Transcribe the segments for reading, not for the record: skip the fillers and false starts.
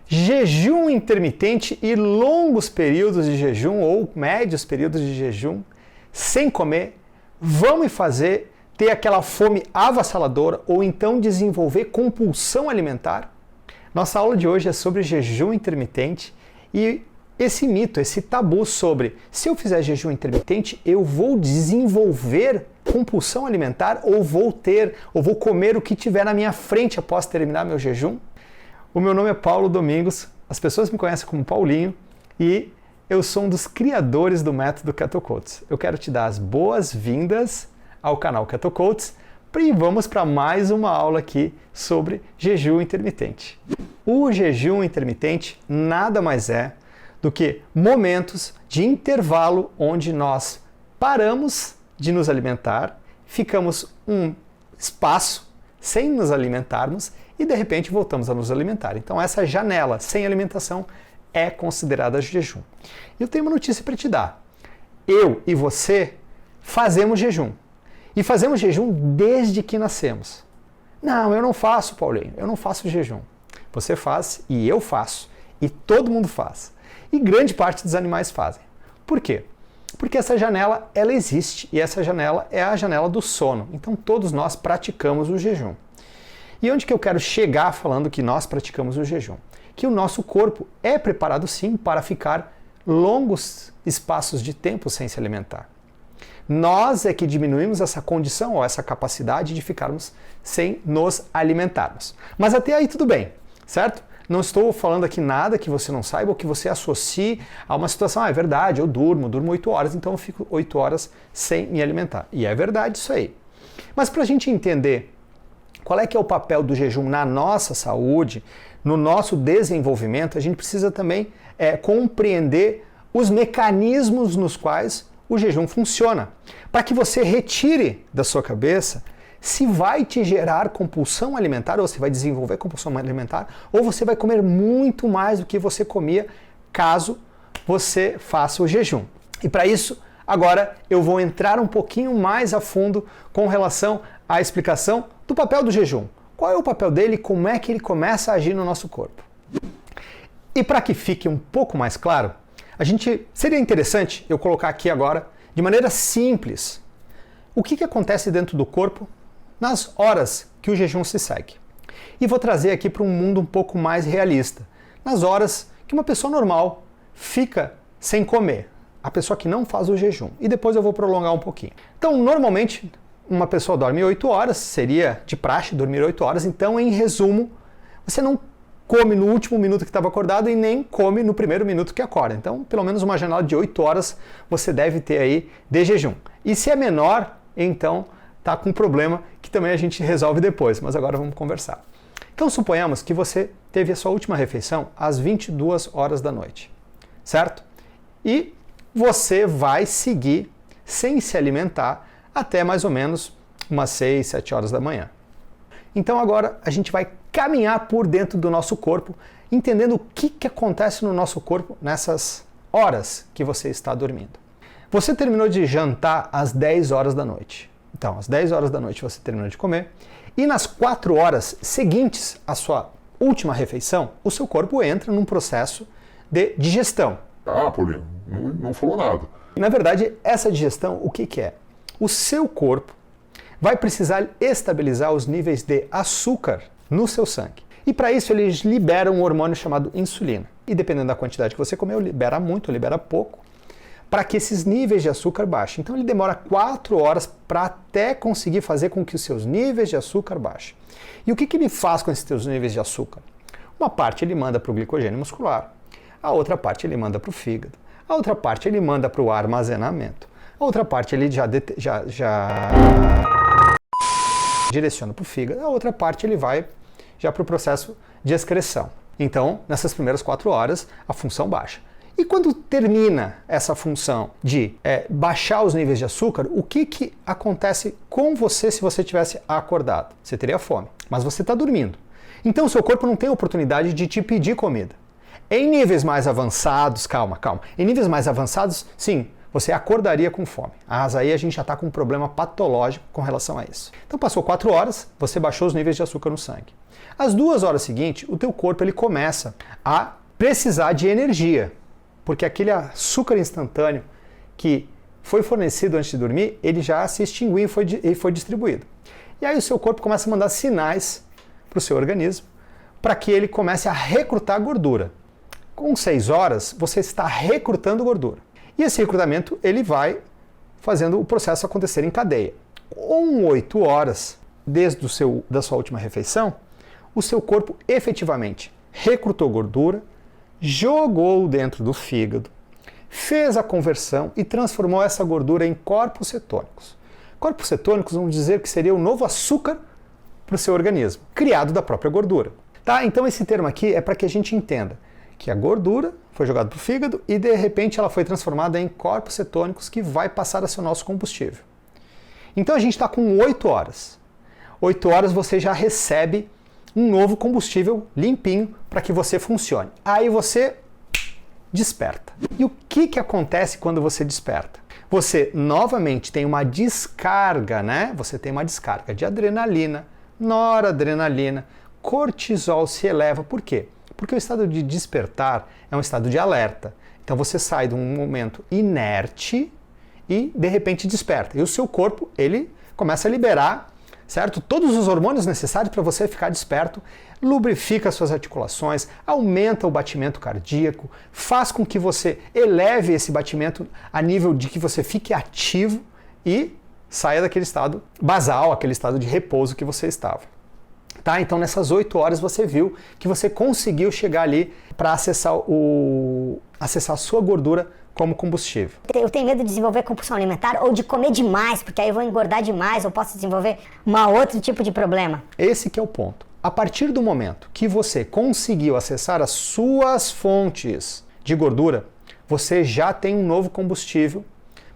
Jejum intermitente e longos períodos de jejum ou médios períodos de jejum sem comer vão me fazer ter aquela fome avassaladora ou então desenvolver compulsão alimentar? Nossa aula de hoje é sobre jejum intermitente e esse mito, esse tabu sobre se eu fizer jejum intermitente eu vou desenvolver compulsão alimentar ou vou comer o que tiver na minha frente após terminar meu jejum? O meu nome é Paulo Domingos, as pessoas me conhecem como Paulinho e eu sou um dos criadores do método Keto Coach. Eu quero te dar as boas-vindas ao canal Keto Coach e vamos para mais uma aula aqui sobre jejum intermitente. O jejum intermitente nada mais é do que momentos de intervalo onde nós paramos de nos alimentar, ficamos um espaço sem nos alimentarmos e de repente voltamos a nos alimentar. Então essa janela sem alimentação é considerada jejum. E eu tenho uma notícia para te dar. Eu e você fazemos jejum. E fazemos jejum desde que nascemos. Não, eu não faço, Paulinho, eu não faço jejum. Você faz e eu faço. E todo mundo faz. E grande parte dos animais fazem. Por quê? Porque essa janela, ela existe. E essa janela é a janela do sono. Então todos nós praticamos o jejum. E onde que eu quero chegar falando que nós praticamos o jejum? Que o nosso corpo é preparado sim para ficar longos espaços de tempo sem se alimentar. Nós é que diminuímos essa condição ou essa capacidade de ficarmos sem nos alimentarmos. Mas até aí tudo bem, certo? Não estou falando aqui nada que você não saiba ou que você associe a uma situação, é verdade, eu durmo 8 horas, então eu fico 8 horas sem me alimentar. E é verdade isso aí. Mas para a gente entender qual é que é o papel do jejum na nossa saúde, no nosso desenvolvimento, a gente precisa também compreender os mecanismos nos quais o jejum funciona, para que você retire da sua cabeça se vai te gerar compulsão alimentar, ou se vai desenvolver compulsão alimentar, ou você vai comer muito mais do que você comia caso você faça o jejum. E para isso, agora eu vou entrar um pouquinho mais a fundo com relação à explicação do papel do jejum. Qual é o papel dele e como é que ele começa a agir no nosso corpo? E para que fique um pouco mais claro, seria interessante eu colocar aqui agora, de maneira simples, o que acontece dentro do corpo nas horas que o jejum se segue. E vou trazer aqui para um mundo um pouco mais realista, nas horas que uma pessoa normal fica sem comer, a pessoa que não faz o jejum. E depois eu vou prolongar um pouquinho. Então, normalmente, uma pessoa dorme 8 horas, seria de praxe dormir 8 horas, então, em resumo, você não come no último minuto que estava acordado e nem come no primeiro minuto que acorda. Então, pelo menos uma janela de 8 horas você deve ter aí de jejum. E se é menor, então tá com um problema que também a gente resolve depois, mas agora vamos conversar. Então, suponhamos que você teve a sua última refeição às 22 horas da noite, certo? E você vai seguir sem se alimentar até mais ou menos umas 6, 7 horas da manhã. Então agora a gente vai caminhar por dentro do nosso corpo, entendendo o que acontece no nosso corpo nessas horas que você está dormindo. Você terminou de jantar às 10 horas da noite. Então, às 10 horas da noite você terminou de comer. E nas 4 horas seguintes à sua última refeição, o seu corpo entra num processo de digestão. Ah, Paulinho, não falou nada. E, na verdade, essa digestão, o que é? O seu corpo vai precisar estabilizar os níveis de açúcar no seu sangue. E para isso eles liberam um hormônio chamado insulina. E dependendo da quantidade que você comeu, libera muito, libera pouco, para que esses níveis de açúcar baixem. Então ele demora 4 horas para até conseguir fazer com que os seus níveis de açúcar baixem. E o que ele faz com esses seus níveis de açúcar? Uma parte ele manda para o glicogênio muscular, a outra parte ele manda para o fígado, a outra parte ele manda para o armazenamento, a outra parte ele já direciona para o fígado, a outra parte ele vai já para o processo de excreção. Então, nessas primeiras 4 horas, a função baixa. E quando termina essa função de baixar os níveis de açúcar, o que acontece com você se você tivesse acordado? Você teria fome, mas você está dormindo. Então, o seu corpo não tem oportunidade de te pedir comida. Em níveis mais avançados, calma, em níveis mais avançados, sim, você acordaria com fome. Mas aí a gente já está com um problema patológico com relação a isso. Então passou 4 horas, você baixou os níveis de açúcar no sangue. Às 2 horas seguintes, o teu corpo ele começa a precisar de energia, porque aquele açúcar instantâneo que foi fornecido antes de dormir, ele já se extinguiu e foi distribuído. E aí o seu corpo começa a mandar sinais para o seu organismo para que ele comece a recrutar gordura. Com 6 horas, você está recrutando gordura. E esse recrutamento ele vai fazendo o processo acontecer em cadeia. Com 8 horas, desde da sua última refeição, o seu corpo efetivamente recrutou gordura, jogou dentro do fígado, fez a conversão e transformou essa gordura em corpos cetônicos. Corpos cetônicos vamos dizer que seria o novo açúcar para o seu organismo, criado da própria gordura. Tá? Então esse termo aqui é para que a gente entenda que a gordura foi jogada para o fígado e de repente ela foi transformada em corpos cetônicos que vai passar a ser o nosso combustível. Então a gente está com 8 horas. 8 horas você já recebe um novo combustível limpinho para que você funcione. Aí você desperta. E o que acontece quando você desperta? Você novamente tem uma descarga, né? Você tem uma descarga de adrenalina, noradrenalina, cortisol se eleva. Por quê? Porque o estado de despertar é um estado de alerta. Então você sai de um momento inerte e de repente desperta. E o seu corpo, ele começa a liberar, certo? Todos os hormônios necessários para você ficar desperto, lubrifica suas articulações, aumenta o batimento cardíaco, faz com que você eleve esse batimento a nível de que você fique ativo e saia daquele estado basal, aquele estado de repouso que você estava. Tá? Então nessas 8 horas você viu que você conseguiu chegar ali para acessar a sua gordura como combustível. Eu tenho medo de desenvolver compulsão alimentar ou de comer demais, porque aí eu vou engordar demais ou posso desenvolver outro tipo de problema. Esse que é o ponto. A partir do momento que você conseguiu acessar as suas fontes de gordura, você já tem um novo combustível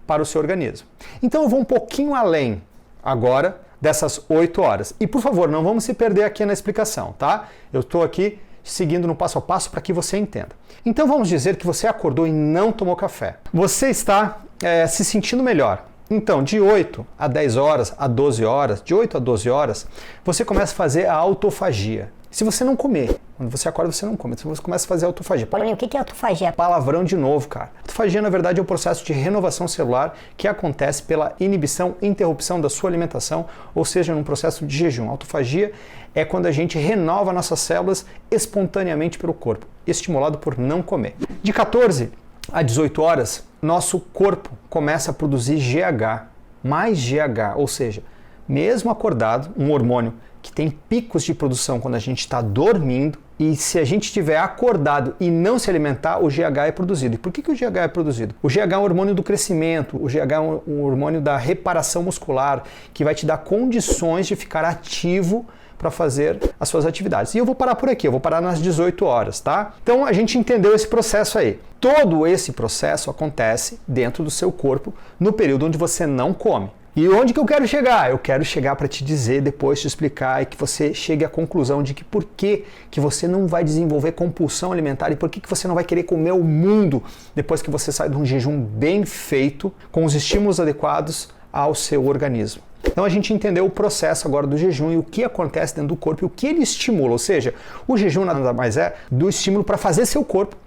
para o seu organismo. Então eu vou um pouquinho além agora dessas 8 horas. E por favor, não vamos se perder aqui na explicação, tá? Eu estou aqui seguindo no passo a passo para que você entenda. Então vamos dizer que você acordou e não tomou café. Você está se sentindo melhor. Então, de 8 a 10 horas, a 12 horas, de 8 a 12 horas, você começa a fazer a autofagia. Se você não comer, quando você acorda você não come, você começa a fazer a autofagia. Paulinho, o que é autofagia? Palavrão de novo, cara. Autofagia, na verdade, é um processo de renovação celular que acontece pela inibição e interrupção da sua alimentação, ou seja, num processo de jejum. Autofagia é quando a gente renova nossas células espontaneamente pelo corpo, estimulado por não comer. De 14 a 18 horas, nosso corpo começa a produzir GH, mais GH, ou seja, mesmo acordado, um hormônio que tem picos de produção quando a gente está dormindo, e se a gente estiver acordado e não se alimentar, o GH é produzido. E por que o GH é produzido? O GH é um hormônio do crescimento, o GH é um hormônio da reparação muscular, que vai te dar condições de ficar ativo para fazer as suas atividades. E eu vou parar por aqui, eu vou parar nas 18 horas, tá? Então a gente entendeu esse processo aí. Todo esse processo acontece dentro do seu corpo no período onde você não come. E onde que eu quero chegar? Eu quero chegar para te dizer, depois te explicar e que você chegue à conclusão de que por que você não vai desenvolver compulsão alimentar e por que você não vai querer comer o mundo depois que você sai de um jejum bem feito, com os estímulos adequados ao seu organismo. Então a gente entendeu o processo agora do jejum e o que acontece dentro do corpo e o que ele estimula, ou seja, o jejum nada mais é do estímulo para fazer seu corpo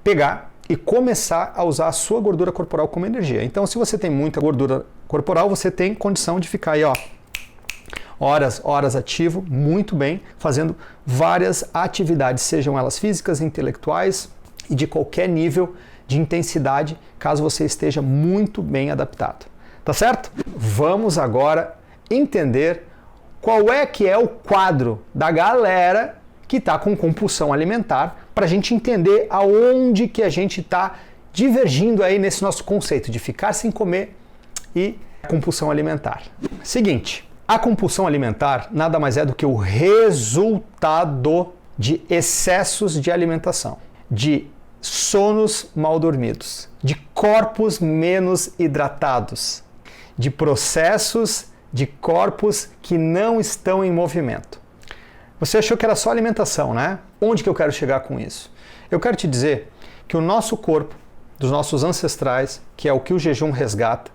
pegar e começar a usar a sua gordura corporal como energia. Então se você tem muita gordura corporal, você tem condição de ficar aí, ó, horas ativo, muito bem, fazendo várias atividades, sejam elas físicas, intelectuais e de qualquer nível de intensidade, caso você esteja muito bem adaptado. Tá certo? Vamos agora entender qual é que é o quadro da galera que está com compulsão alimentar, para a gente entender aonde que a gente está divergindo aí nesse nosso conceito de ficar sem comer e compulsão alimentar. Seguinte, a compulsão alimentar nada mais é do que o resultado de excessos de alimentação, de sonos mal dormidos, de corpos menos hidratados, de processos de corpos que não estão em movimento. Você achou que era só alimentação, né? Onde que eu quero chegar com isso? Eu quero te dizer que o nosso corpo, dos nossos ancestrais, que é o que o jejum resgata,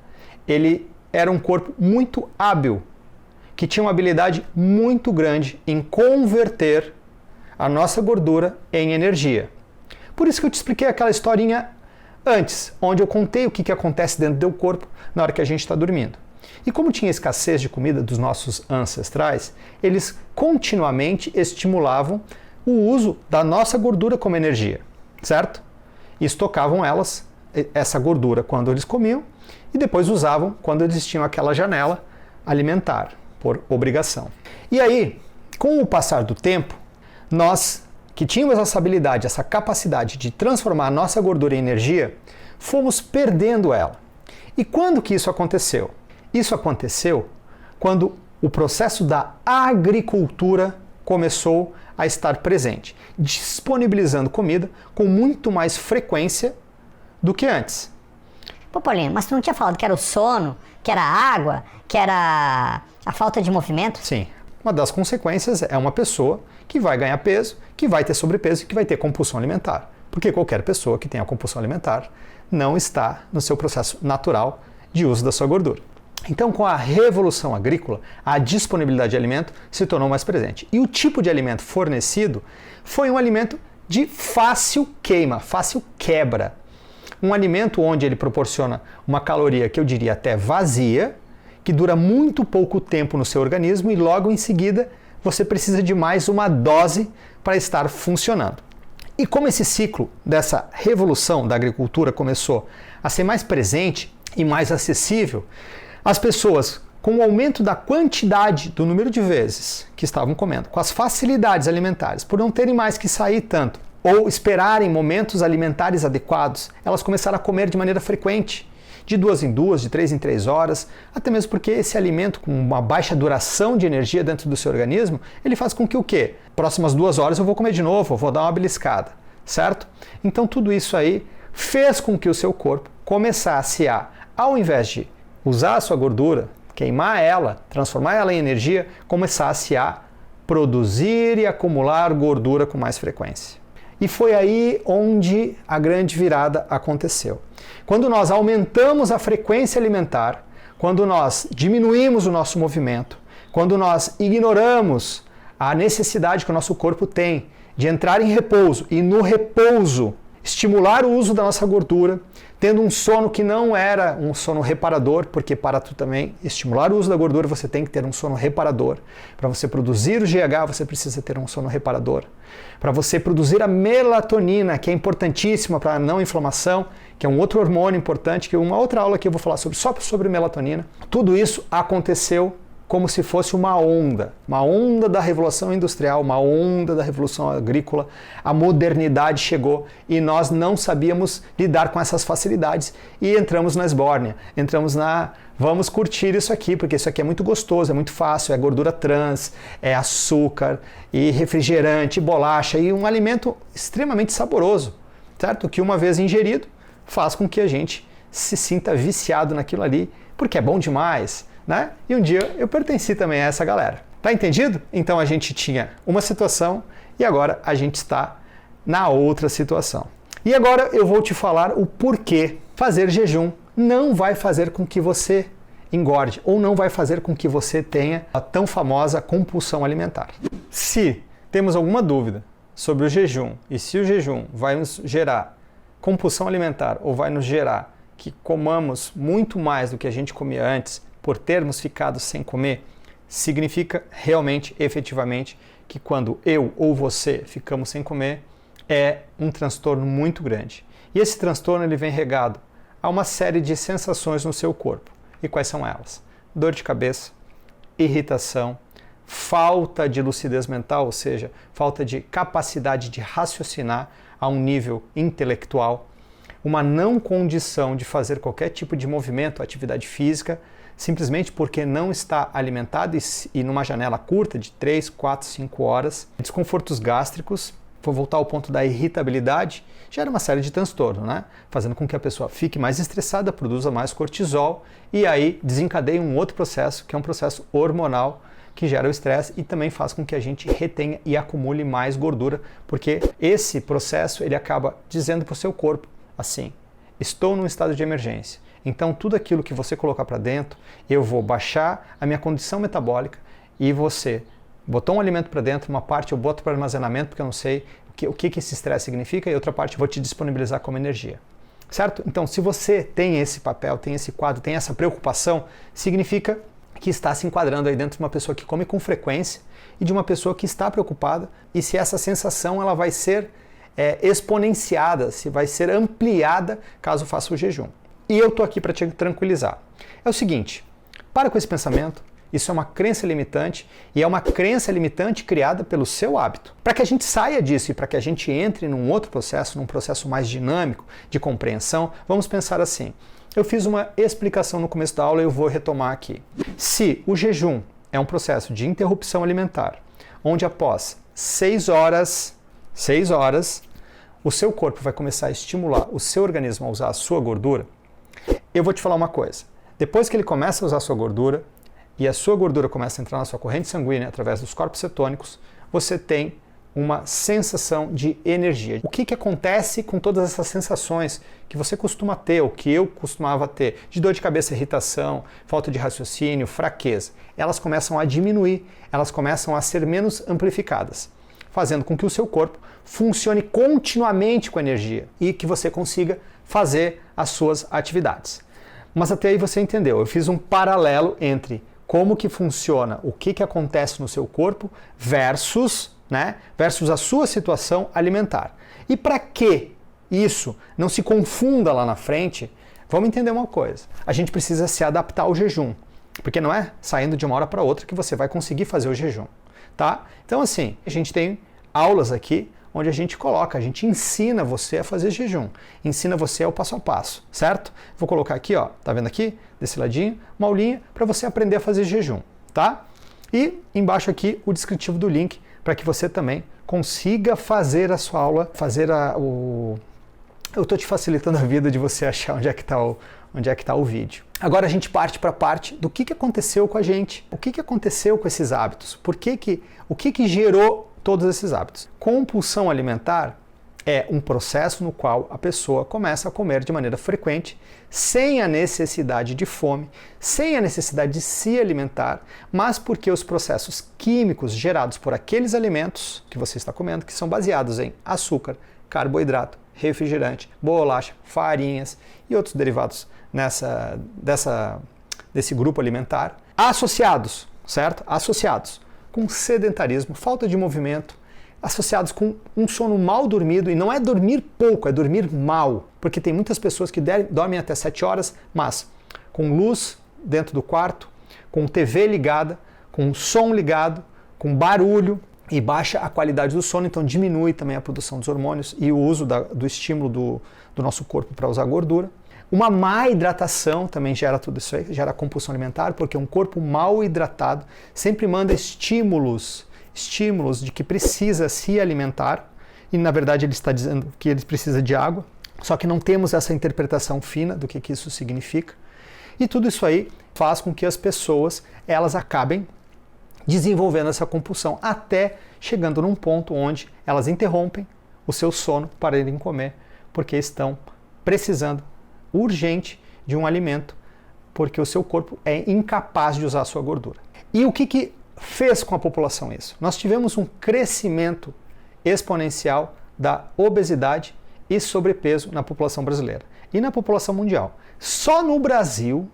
ele era um corpo muito hábil, que tinha uma habilidade muito grande em converter a nossa gordura em energia. Por isso que eu te expliquei aquela historinha antes, onde eu contei o que acontece dentro do corpo na hora que a gente está dormindo. E como tinha escassez de comida dos nossos ancestrais, eles continuamente estimulavam o uso da nossa gordura como energia, certo? E estocavam essa gordura quando eles comiam e depois usavam quando eles tinham aquela janela alimentar, por obrigação. E aí, com o passar do tempo, nós que tínhamos essa habilidade, essa capacidade de transformar a nossa gordura em energia, fomos perdendo ela. E quando que isso aconteceu? Isso aconteceu quando o processo da agricultura começou a estar presente, disponibilizando comida com muito mais frequência do que antes. Pô, Paulinho, mas tu não tinha falado que era o sono, que era a água, que era a falta de movimento? Sim. Uma das consequências é uma pessoa que vai ganhar peso, que vai ter sobrepeso e que vai ter compulsão alimentar. Porque qualquer pessoa que tenha compulsão alimentar não está no seu processo natural de uso da sua gordura. Então, com a revolução agrícola, a disponibilidade de alimento se tornou mais presente. E o tipo de alimento fornecido foi um alimento de fácil queima, fácil quebra. Um alimento onde ele proporciona uma caloria que eu diria até vazia, que dura muito pouco tempo no seu organismo e logo em seguida você precisa de mais uma dose para estar funcionando. E como esse ciclo dessa revolução da agricultura começou a ser mais presente e mais acessível, as pessoas, com o aumento da quantidade do número de vezes que estavam comendo, com as facilidades alimentares, por não terem mais que sair tanto ou esperarem momentos alimentares adequados, elas começaram a comer de maneira frequente, de 2 em 2, de 3 em 3 horas, até mesmo porque esse alimento com uma baixa duração de energia dentro do seu organismo, ele faz com que o quê? Próximas 2 horas eu vou comer de novo, eu vou dar uma beliscada, certo? Então tudo isso aí fez com que o seu corpo começasse a, ao invés de usar a sua gordura, queimar ela, transformar ela em energia, começasse a produzir e acumular gordura com mais frequência. E foi aí onde a grande virada aconteceu. Quando nós aumentamos a frequência alimentar, quando nós diminuímos o nosso movimento, quando nós ignoramos a necessidade que o nosso corpo tem de entrar em repouso e no repouso estimular o uso da nossa gordura, tendo um sono que não era um sono reparador, porque para tu também estimular o uso da gordura você tem que ter um sono reparador. Para você produzir o GH você precisa ter um sono reparador. Para você produzir a melatonina, que é importantíssima para a não inflamação, que é um outro hormônio importante, que uma outra aula que eu vou falar só sobre melatonina. Tudo isso aconteceu como se fosse uma onda da revolução industrial, uma onda da revolução agrícola. A modernidade chegou e nós não sabíamos lidar com essas facilidades e entramos na esbórnia, entramos na vamos curtir isso aqui, porque isso aqui é muito gostoso, é muito fácil, é gordura trans, é açúcar e refrigerante, bolacha e um alimento extremamente saboroso, certo? Que uma vez ingerido faz com que a gente se sinta viciado naquilo ali, porque é bom demais, né? E um dia eu pertenci também a essa galera. Tá entendido? Então a gente tinha uma situação e agora a gente está na outra situação. E agora eu vou te falar o porquê fazer jejum não vai fazer com que você engorde ou não vai fazer com que você tenha a tão famosa compulsão alimentar. Se temos alguma dúvida sobre o jejum e se o jejum vai nos gerar compulsão alimentar ou vai nos gerar que comamos muito mais do que a gente comia antes por termos ficado sem comer, significa realmente, efetivamente, que quando eu ou você ficamos sem comer, é um transtorno muito grande. E esse transtorno ele vem regado a uma série de sensações no seu corpo. E quais são elas? Dor de cabeça, irritação, falta de lucidez mental, ou seja, falta de capacidade de raciocinar a um nível intelectual, uma não condição de fazer qualquer tipo de movimento, atividade física, simplesmente porque não está alimentado e numa janela curta de 3, 4, 5 horas, desconfortos gástricos, vou voltar ao ponto da irritabilidade, gera uma série de transtornos, né? Fazendo com que a pessoa fique mais estressada, produza mais cortisol e aí desencadeia um outro processo, que é um processo hormonal que gera o estresse e também faz com que a gente retenha e acumule mais gordura, porque esse processo ele acaba dizendo para o seu corpo assim: estou num estado de emergência. Então tudo aquilo que você colocar para dentro, eu vou baixar a minha condição metabólica e você botou um alimento para dentro, uma parte eu boto para armazenamento porque eu não sei o que esse estresse significa e outra parte eu vou te disponibilizar como energia. Certo? Então se você tem esse papel, tem esse quadro, tem essa preocupação, significa que está se enquadrando aí dentro de uma pessoa que come com frequência e de uma pessoa que está preocupada e se essa sensação ela vai ser exponenciada, se vai ser ampliada caso faça o jejum. E eu estou aqui para te tranquilizar. É o seguinte, para com esse pensamento, isso é uma crença limitante e é uma crença limitante criada pelo seu hábito. Para que a gente saia disso e para que a gente entre num outro processo, num processo mais dinâmico de compreensão, vamos pensar assim. Eu fiz uma explicação no começo da aula e eu vou retomar aqui. Se o jejum é um processo de interrupção alimentar, onde após 6 horas, o seu corpo vai começar a estimular o seu organismo a usar a sua gordura, eu vou te falar uma coisa. Depois que ele começa a usar a sua gordura e a sua gordura começa a entrar na sua corrente sanguínea através dos corpos cetônicos, você tem uma sensação de energia. O que acontece com todas essas sensações que você costuma ter, ou que eu costumava ter, de dor de cabeça, irritação, falta de raciocínio, fraqueza? Elas começam a diminuir, elas começam a ser menos amplificadas, fazendo com que o seu corpo funcione continuamente com energia e que você consiga fazer as suas atividades. Mas até aí você entendeu, eu fiz um paralelo entre como que funciona, o que acontece no seu corpo versus a sua situação alimentar. E para que isso não se confunda lá na frente, vamos entender uma coisa. A gente precisa se adaptar ao jejum, porque não é saindo de uma hora para outra que você vai conseguir fazer o jejum, tá? Então assim, a gente tem aulas aqui onde a gente ensina você a fazer jejum, ensina você ao passo a passo, certo? Vou colocar aqui, ó, tá vendo aqui, desse ladinho, uma aulinha para você aprender a fazer jejum, tá? E embaixo aqui o descritivo do link para que você também consiga fazer a sua aula, Eu estou te facilitando a vida de você achar onde é que está o vídeo. Agora a gente parte para a parte do que aconteceu com a gente, o que aconteceu com esses hábitos, o que gerou todos esses hábitos. Compulsão alimentar é um processo no qual a pessoa começa a comer de maneira frequente, sem a necessidade de fome, sem a necessidade de se alimentar, mas porque os processos químicos gerados por aqueles alimentos que você está comendo, que são baseados em açúcar, carboidrato, refrigerante, bolacha, farinhas e outros derivados desse grupo alimentar, associados, certo? Associados com sedentarismo, falta de movimento, associados com um sono mal dormido, e não é dormir pouco, é dormir mal, porque tem muitas pessoas que dormem até 7 horas, mas com luz dentro do quarto, com TV ligada, com som ligado, com barulho, e baixa a qualidade do sono, então diminui também a produção dos hormônios e o uso do estímulo do nosso corpo para usar gordura. Uma má hidratação também gera tudo isso aí, gera compulsão alimentar, porque um corpo mal hidratado sempre manda estímulos de que precisa se alimentar, e na verdade ele está dizendo que ele precisa de água, só que não temos essa interpretação fina do que isso significa. E tudo isso aí faz com que as pessoas elas acabem desenvolvendo essa compulsão, até chegando num ponto onde elas interrompem o seu sono para irem comer, porque estão precisando urgente de um alimento, porque o seu corpo é incapaz de usar a sua gordura. E o que fez com a população isso? Nós tivemos um crescimento exponencial da obesidade e sobrepeso na população brasileira e na população mundial. Só no Brasil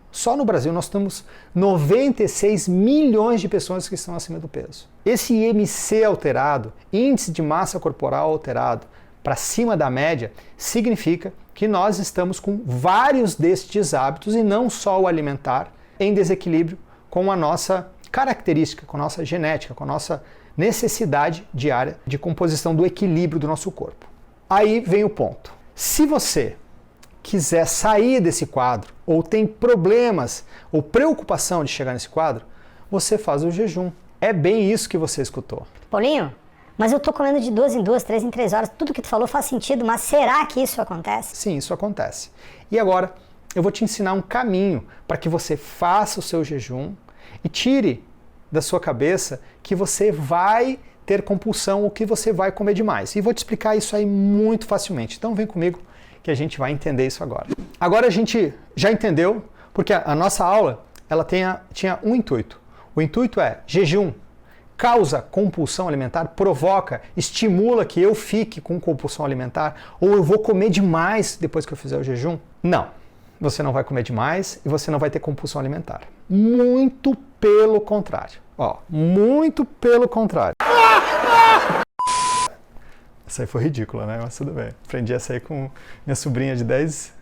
nós temos 96 milhões de pessoas que estão acima do peso. Esse IMC alterado, índice de massa corporal alterado, para cima da média, significa que nós estamos com vários destes hábitos, e não só o alimentar, em desequilíbrio com a nossa característica, com a nossa genética, com a nossa necessidade diária de composição do equilíbrio do nosso corpo. Aí vem o ponto. Se você quiser sair desse quadro, ou tem problemas ou preocupação de chegar nesse quadro, você faz o jejum. É bem isso que você escutou. Paulinho, mas eu tô comendo de 2 em 2, 3 em 3 horas, tudo que tu falou faz sentido, mas será que isso acontece? Sim, isso acontece. E agora eu vou te ensinar um caminho para que você faça o seu jejum e tire da sua cabeça que você vai ter compulsão ou que você vai comer demais. E vou te explicar isso aí muito facilmente. Então vem comigo que a gente vai entender isso agora. Agora a gente já entendeu, porque a nossa aula ela tinha um intuito. O intuito é jejum causa compulsão alimentar, provoca, estimula que eu fique com compulsão alimentar, ou eu vou comer demais depois que eu fizer o jejum? Não, você não vai comer demais e você não vai ter compulsão alimentar. Muito pelo contrário. Ó, muito pelo contrário. Essa aí foi ridícula, né? Mas tudo bem. Aprendi essa aí com minha sobrinha de 10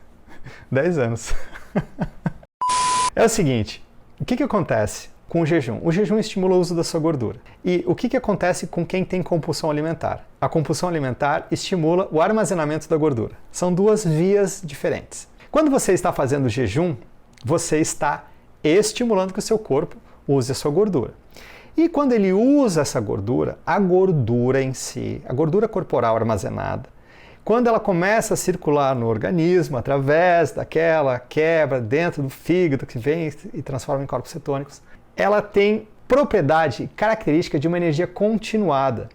anos. É o seguinte, o que acontece com o jejum? O jejum estimula o uso da sua gordura. E o que acontece com quem tem compulsão alimentar? A compulsão alimentar estimula o armazenamento da gordura. São duas vias diferentes. Quando você está fazendo jejum, você está estimulando que o seu corpo use a sua gordura. E quando ele usa essa gordura, a gordura em si, a gordura corporal armazenada, quando ela começa a circular no organismo através daquela quebra dentro do fígado que vem e transforma em corpos cetônicos, ela tem propriedade, característica de uma energia continuada.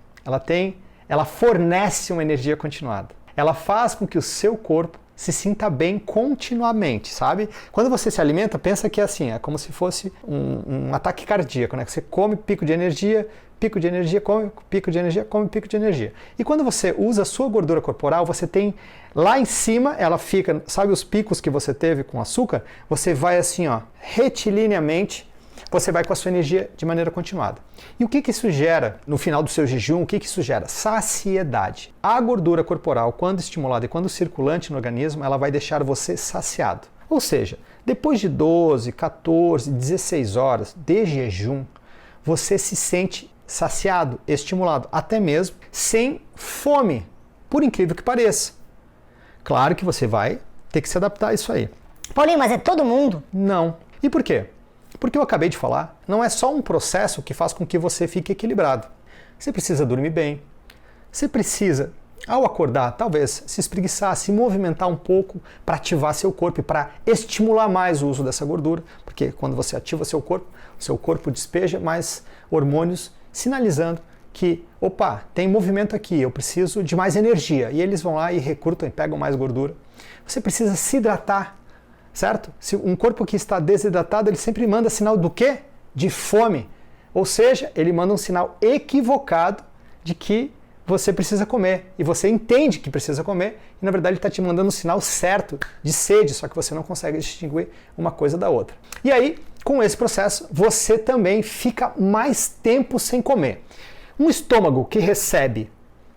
Ela fornece uma energia continuada. Ela faz com que o seu corpo se sinta bem continuamente, sabe? Quando você se alimenta, pensa que é assim, é como se fosse um ataque cardíaco, né? Você come, pico de energia, come, pico de energia, come, pico de energia. E quando você usa a sua gordura corporal, você tem lá em cima, ela fica, sabe os picos que você teve com açúcar? Você vai assim, ó, retilinеamente, você vai com a sua energia de maneira continuada. E o que isso gera no final do seu jejum? O que isso gera? Saciedade. A gordura corporal, quando estimulada e quando circulante no organismo, ela vai deixar você saciado. Ou seja, depois de 12, 14, 16 horas de jejum, você se sente saciado, estimulado, até mesmo sem fome, por incrível que pareça. Claro que você vai ter que se adaptar a isso aí. Paulinho, mas é todo mundo? Não. E por quê? Porque eu acabei de falar, não é só um processo que faz com que você fique equilibrado. Você precisa dormir bem. Você precisa, ao acordar, talvez se espreguiçar, se movimentar um pouco para ativar seu corpo e para estimular mais o uso dessa gordura. Porque quando você ativa seu corpo despeja mais hormônios, sinalizando que, opa, tem movimento aqui, eu preciso de mais energia. E eles vão lá e recrutam e pegam mais gordura. Você precisa se hidratar. Certo? Se um corpo que está desidratado, ele sempre manda sinal do quê? De fome. Ou seja, ele manda um sinal equivocado de que você precisa comer. E você entende que precisa comer, e na verdade ele está te mandando um sinal certo de sede, só que você não consegue distinguir uma coisa da outra. E aí, com esse processo, você também fica mais tempo sem comer. Um estômago que recebe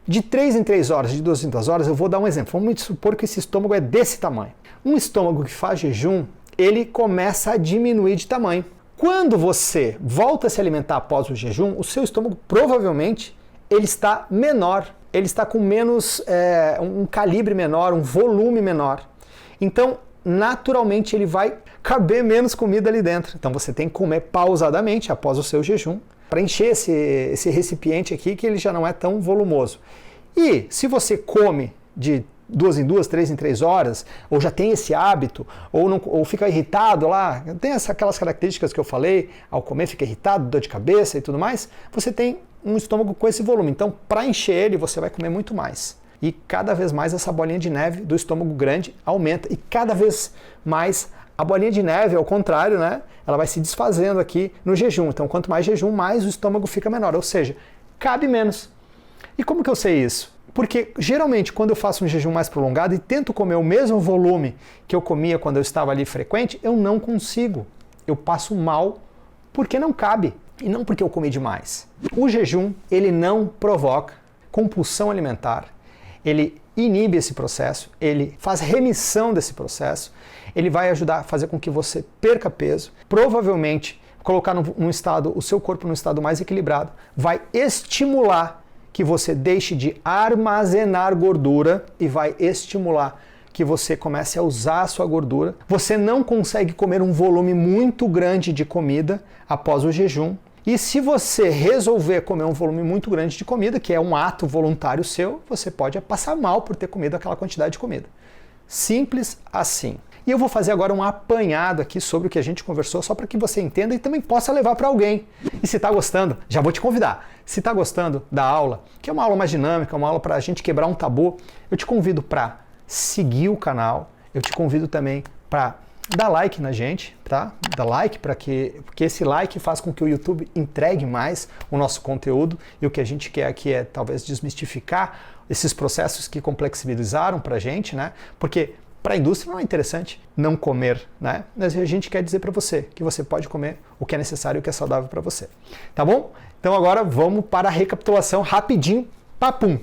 de 3 em 3 horas, de 2 em 2 horas, eu vou dar um exemplo. Vamos supor que esse estômago é desse tamanho. Um estômago que faz jejum, ele começa a diminuir de tamanho. Quando você volta a se alimentar após o jejum, o seu estômago provavelmente ele está menor, ele está com menos, um calibre menor, um volume menor. Então, naturalmente, ele vai caber menos comida ali dentro. Então, você tem que comer pausadamente após o seu jejum para encher esse recipiente aqui que ele já não é tão volumoso. E se você come de 2 em 2, 3 em 3 horas, ou já tem esse hábito, ou fica irritado lá, tem aquelas características que eu falei, ao comer fica irritado, dor de cabeça e tudo mais, você tem um estômago com esse volume. Então, para encher ele, você vai comer muito mais. E cada vez mais essa bolinha de neve do estômago grande aumenta. E cada vez mais a bolinha de neve, ao contrário, né, ela vai se desfazendo aqui no jejum. Então, quanto mais jejum, mais o estômago fica menor. Ou seja, cabe menos. E como que eu sei isso? Porque geralmente quando eu faço um jejum mais prolongado e tento comer o mesmo volume que eu comia quando eu estava ali frequente, eu não consigo. Eu passo mal porque não cabe e não porque eu comi demais. O jejum, ele não provoca compulsão alimentar, ele inibe esse processo, ele faz remissão desse processo, ele vai ajudar a fazer com que você perca peso, provavelmente colocar o seu corpo num estado mais equilibrado, vai estimular que você deixe de armazenar gordura e vai estimular que você comece a usar a sua gordura. Você não consegue comer um volume muito grande de comida após o jejum. E se você resolver comer um volume muito grande de comida, que é um ato voluntário seu, você pode passar mal por ter comido aquela quantidade de comida. Simples assim. E eu vou fazer agora um apanhado aqui sobre o que a gente conversou, só para que você entenda e também possa levar para alguém. E se está gostando, já vou te convidar. Se está gostando da aula, que é uma aula mais dinâmica, uma aula para a gente quebrar um tabu, eu te convido para seguir o canal. Eu te convido também para dar like na gente, tá? Dá like porque esse like faz com que o YouTube entregue mais o nosso conteúdo, e o que a gente quer aqui é talvez desmistificar esses processos que complexibilizaram pra gente, né? Porque para a indústria não é interessante não comer, né? Mas a gente quer dizer para você que você pode comer o que é necessário e o que é saudável para você. Tá bom? Então agora vamos para a recapitulação rapidinho, papum.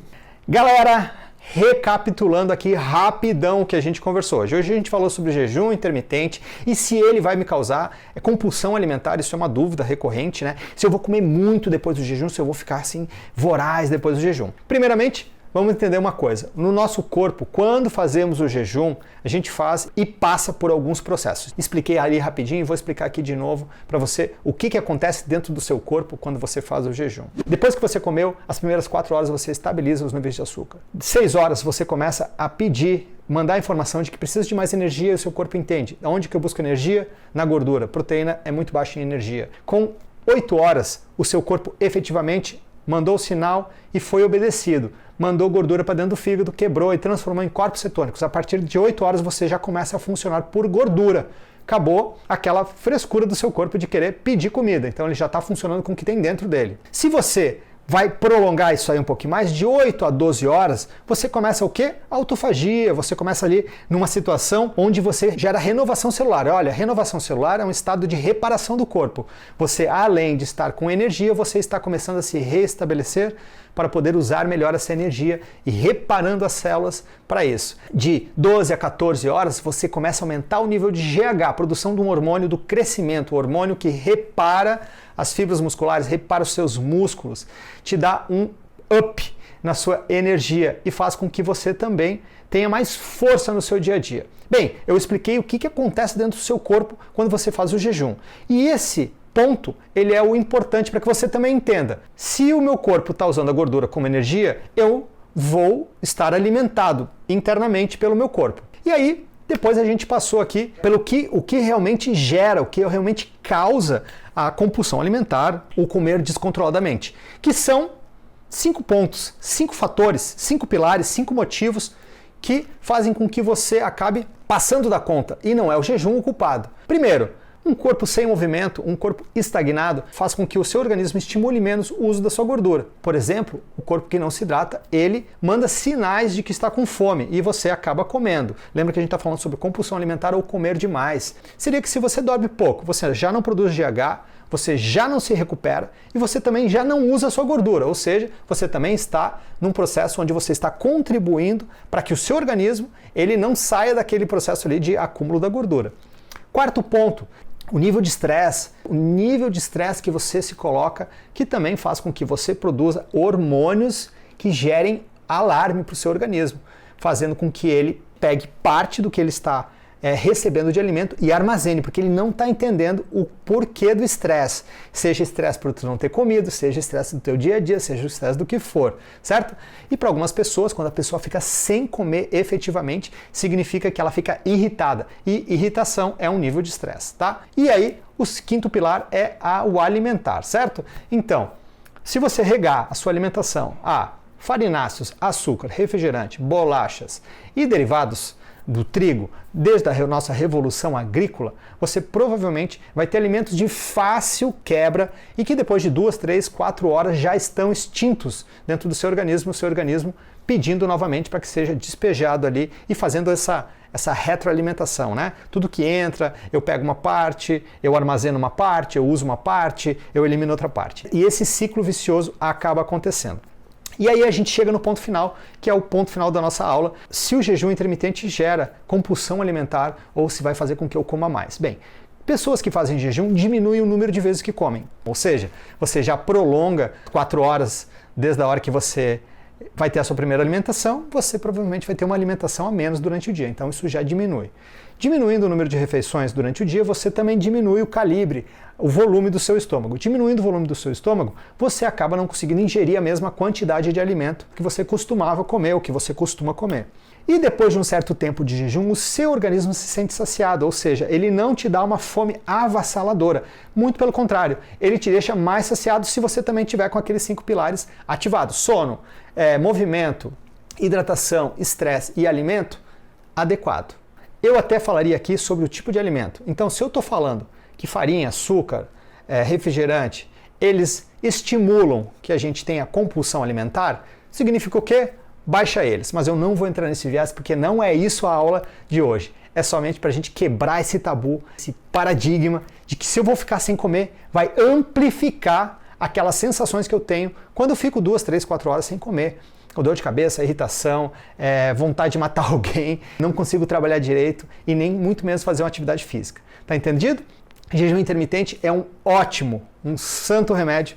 Galera, recapitulando aqui rapidão o que a gente conversou hoje. Hoje a gente falou sobre jejum intermitente e se ele vai me causar compulsão alimentar. Isso é uma dúvida recorrente, né? Se eu vou comer muito depois do jejum, se eu vou ficar assim voraz depois do jejum. Primeiramente, vamos entender uma coisa. No nosso corpo, quando fazemos o jejum, a gente faz e passa por alguns processos. Expliquei ali rapidinho e vou explicar aqui de novo para você o que acontece dentro do seu corpo quando você faz o jejum. Depois que você comeu, as primeiras 4 horas você estabiliza os níveis de açúcar. 6 horas você começa a mandar a informação de que precisa de mais energia e o seu corpo entende. Onde que eu busco energia? Na gordura. Proteína é muito baixa em energia. Com 8 horas, o seu corpo efetivamente mandou o sinal e foi obedecido. Mandou gordura para dentro do fígado, quebrou e transformou em corpos cetônicos. A partir de 8 horas você já começa a funcionar por gordura. Acabou aquela frescura do seu corpo de querer pedir comida. Então ele já está funcionando com o que tem dentro dele. Se você vai prolongar isso aí um pouquinho mais, de 8 a 12 horas, você começa o quê? Autofagia, você começa ali numa situação onde você gera renovação celular. Olha, renovação celular é um estado de reparação do corpo. Você, além de estar com energia, você está começando a se restabelecer para poder usar melhor essa energia e reparando as células para isso. De 12 a 14 horas, você começa a aumentar o nível de GH, produção de um hormônio do crescimento, o hormônio que repara as fibras musculares, repara os seus músculos, te dá um up na sua energia e faz com que você também tenha mais força no seu dia a dia. Bem, eu expliquei o que acontece dentro do seu corpo quando você faz o jejum. E esse ponto, ele é o importante para que você também entenda. Se o meu corpo está usando a gordura como energia, eu vou estar alimentado internamente pelo meu corpo. E aí, depois a gente passou aqui pelo o que realmente gera, o que realmente causa a compulsão alimentar, o comer descontroladamente, que são 5 pontos, 5 fatores, 5 pilares, 5 motivos que fazem com que você acabe passando da conta, e não é o jejum o culpado. Primeiro, um corpo sem movimento, um corpo estagnado, faz com que o seu organismo estimule menos o uso da sua gordura. Por exemplo, o corpo que não se hidrata, ele manda sinais de que está com fome e você acaba comendo. Lembra que a gente está falando sobre compulsão alimentar ou comer demais. Seria que se você dorme pouco, você já não produz GH, você já não se recupera e você também já não usa a sua gordura, ou seja, você também está num processo onde você está contribuindo para que o seu organismo ele não saia daquele processo ali de acúmulo da gordura. Quarto ponto, o nível de estresse que você se coloca, que também faz com que você produza hormônios que gerem alarme para o seu organismo, fazendo com que ele pegue parte do que ele está recebendo de alimento e armazene, porque ele não está entendendo o porquê do estresse. Seja estresse por tu não ter comido, seja estresse do teu dia a dia, seja o estresse do que for, certo? E para algumas pessoas, quando a pessoa fica sem comer efetivamente, significa que ela fica irritada. E irritação é um nível de estresse, tá? E aí, o quinto pilar é o alimentar, certo? Então, se você regar a sua alimentação a farináceos, açúcar, refrigerante, bolachas e derivados do trigo, desde a nossa revolução agrícola, você provavelmente vai ter alimentos de fácil quebra e que depois de 2, 3, 4 horas já estão extintos dentro do seu organismo, o seu organismo pedindo novamente para que seja despejado ali e fazendo essa retroalimentação, né? Tudo que entra, eu pego uma parte, eu armazeno uma parte, eu uso uma parte, eu elimino outra parte. E esse ciclo vicioso acaba acontecendo. E aí a gente chega no ponto final, que é o ponto final da nossa aula, se o jejum intermitente gera compulsão alimentar ou se vai fazer com que eu coma mais. Bem, pessoas que fazem jejum diminuem o número de vezes que comem, ou seja, você já prolonga 4 horas desde a hora que você vai ter a sua primeira alimentação, você provavelmente vai ter uma alimentação a menos durante o dia, então isso já diminui. Diminuindo o número de refeições durante o dia, você também diminui o calibre, o volume do seu estômago. Diminuindo o volume do seu estômago, você acaba não conseguindo ingerir a mesma quantidade de alimento que você costumava comer, ou que você costuma comer. E depois de um certo tempo de jejum, o seu organismo se sente saciado, ou seja, ele não te dá uma fome avassaladora. Muito pelo contrário, ele te deixa mais saciado se você também tiver com aqueles 5 pilares ativados. Sono, movimento, hidratação, estresse e alimento. adequado. Eu até falaria aqui sobre o tipo de alimento. Então, se eu estou falando que farinha, açúcar, refrigerante, eles estimulam que a gente tenha compulsão alimentar, significa o quê? Baixa eles. Mas eu não vou entrar nesse viés porque não é isso a aula de hoje. É somente para a gente quebrar esse tabu, esse paradigma de que se eu vou ficar sem comer, vai amplificar aquelas sensações que eu tenho quando eu fico 2, 3, 4 horas sem comer. Com dor de cabeça, irritação, vontade de matar alguém, não consigo trabalhar direito e nem muito menos fazer uma atividade física. Tá entendido? Jejum intermitente é um ótimo, um santo remédio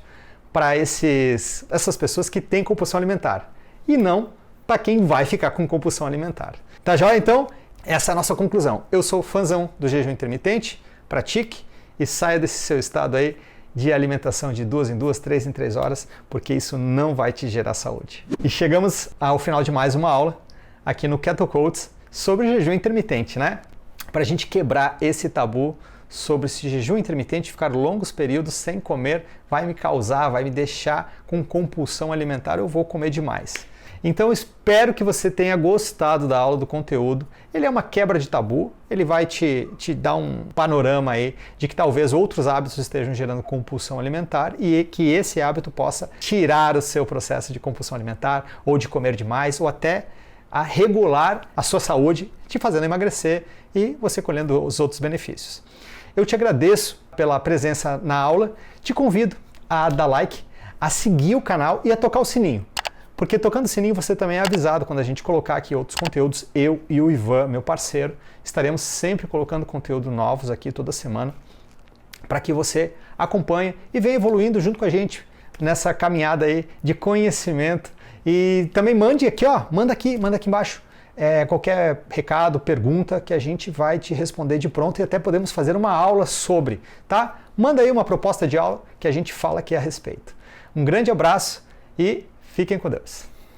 para essas pessoas que têm compulsão alimentar e não para quem vai ficar com compulsão alimentar. Tá joia? Então, essa é a nossa conclusão. Eu sou fãzão do jejum intermitente, pratique e saia desse seu estado aí de alimentação de 2 em 2, 3 em 3 horas, porque isso não vai te gerar saúde. E chegamos ao final de mais uma aula aqui no Keto Coach sobre jejum intermitente, né? Para a gente quebrar esse tabu sobre se jejum intermitente, ficar longos períodos sem comer, vai me causar, vai me deixar com compulsão alimentar, eu vou comer demais. Então espero que você tenha gostado da aula, do conteúdo. Ele é uma quebra de tabu, ele vai te dar um panorama aí de que talvez outros hábitos estejam gerando compulsão alimentar e que esse hábito possa tirar o seu processo de compulsão alimentar ou de comer demais ou até a regular a sua saúde, te fazendo emagrecer e você colhendo os outros benefícios. Eu te agradeço pela presença na aula, te convido a dar like, a seguir o canal e a tocar o sininho. Porque tocando o sininho você também é avisado quando a gente colocar aqui outros conteúdos. Eu e o Ivan, meu parceiro, estaremos sempre colocando conteúdo novos aqui toda semana para que você acompanhe e venha evoluindo junto com a gente nessa caminhada aí de conhecimento. E também mande aqui, manda aqui embaixo qualquer recado, pergunta que a gente vai te responder de pronto e até podemos fazer uma aula sobre, tá? Manda aí uma proposta de aula que a gente fala aqui a respeito. Um grande abraço e fiquem com Deus.